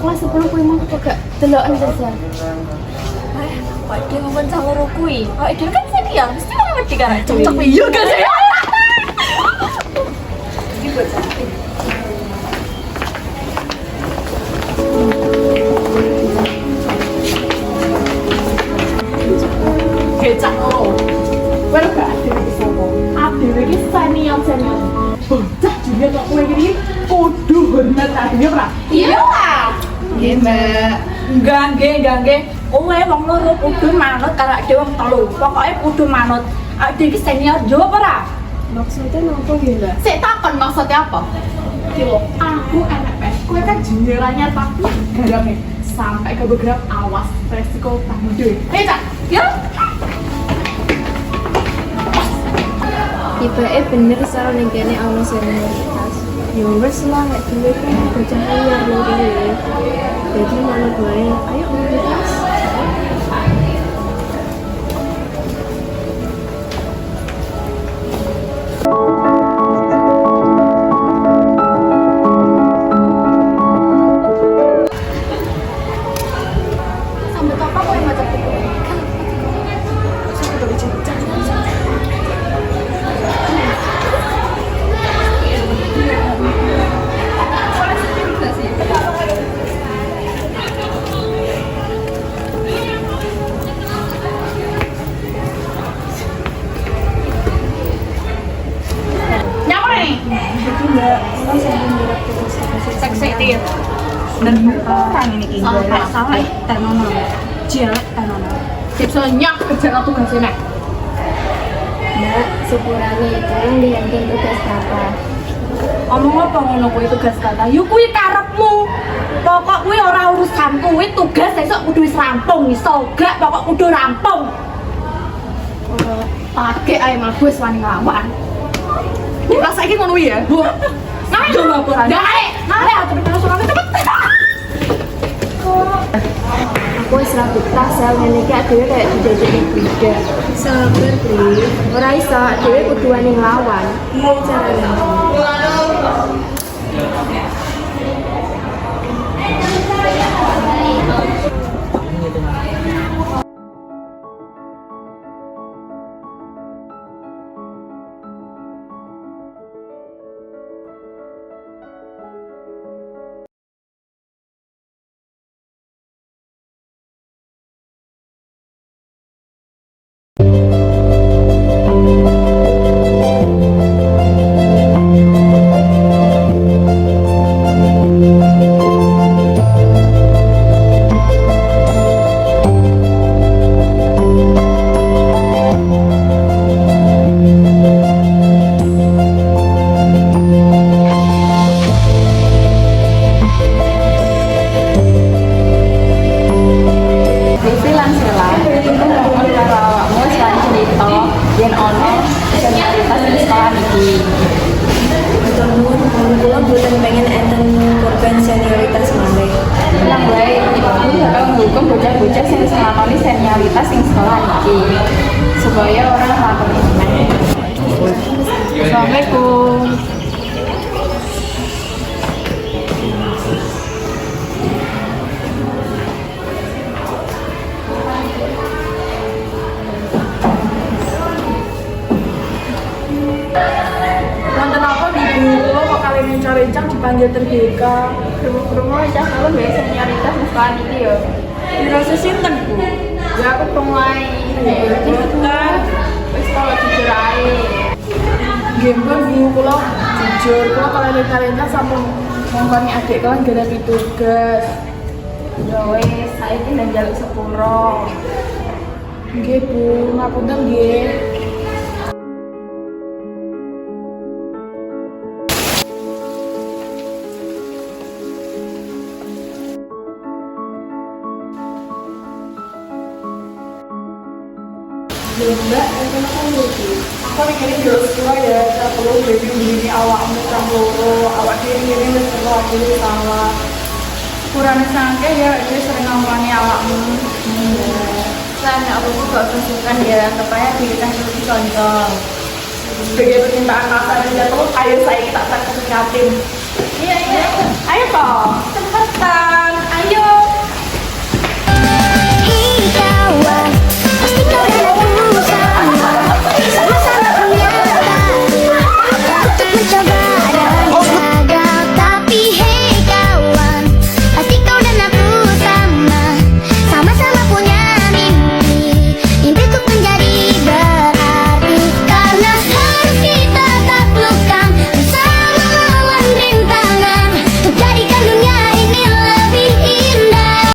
kelas 10 kuwi mau kok gak deloken jajan. Kok dia ngomong sama loro kuwi. Kok dia kan senior, mesti kan ngerti kan cocok iya kan ya. Iki buat cantik. Kecak lo. Well gak ada iki sopo. Adewe iki senior. Bocah junior kok kowe iki kudu hormat adewe ora? Iya lah. Nggih, Mbak. Enggak. Kowe wong loro kudu manut karo dhewe wong telu. Pokoke kudu manut. Ade iki senior jawab ora? Maksudnya nopo nggih, Mbak? Sik takon maksudnya apa? Yo, aku NPS. Kowe kan juniorannya tapi garame sampai ke beberapa awas resiko tanggung dhewe. Cak. Ya. Tibake bener saro ning kene ana senioritas. Ya wis lah nek dhewe kan bocah liar lho dhewe. Jadi manut wae. Ayo universitas. Sampai kapan kowe maca buku? Sampai udah cinta. Seksetir dan orang ini salah tenono jelek tenono tipsnya kerja tugasnya Mbak, sepurane itu lihatin tugas apa? ngomong apa ngono kuwi tugas kata yuk kuwi karepmu pokok kuwi ora urusan kuwi tugas esuk kudu wis rampung iso gak pokok kudu rampung pakai ae mlebu wis wani nglawan ora saiki ngono ya Bu ayo laporan ayo atur surat cepet Aku wis ra betah sel ngene iki dhewe kayak dijajaki budak. Sabar, Pri. Ora iso, dhewe kudu wani nglawan. Iya carane. hukum bocah-bocah sing nglakoni senioritas sing sekolah iki supaya ora nglakoni meneh. Assalamualaikum. Wonten apa Ibu? Kula kok kalian rencang dipanggil terbuka. Krungu-krungu cah kula nggih senioritas sekolah iki ya. Dirasa sinten, Bu? Ya aku pemain. Boten. Wis kalau jujur ae. Nggih, Bu, kula jujur kula kalian sampun ngongkoni adik kalian gara tugas. Ya wis, saiki nang njaluk sepuro. Nggih, Bu, ngapunten nggih. Mbak, kenapa lucu? Aku mikirin dulu sepuluh ya, kita perlu baby begini awakmu sang loro, awak diri wis perlu aku salah. Kurangnya sangke ya, dia sering ngomongin awakmu. Karena aku tuh gak kesukaan ya, supaya diri kita lebih contoh. Sebagai permintaan masa dan jatuh, ayo saya kita tak kesukatin. Iya, ayo toh, cepetan.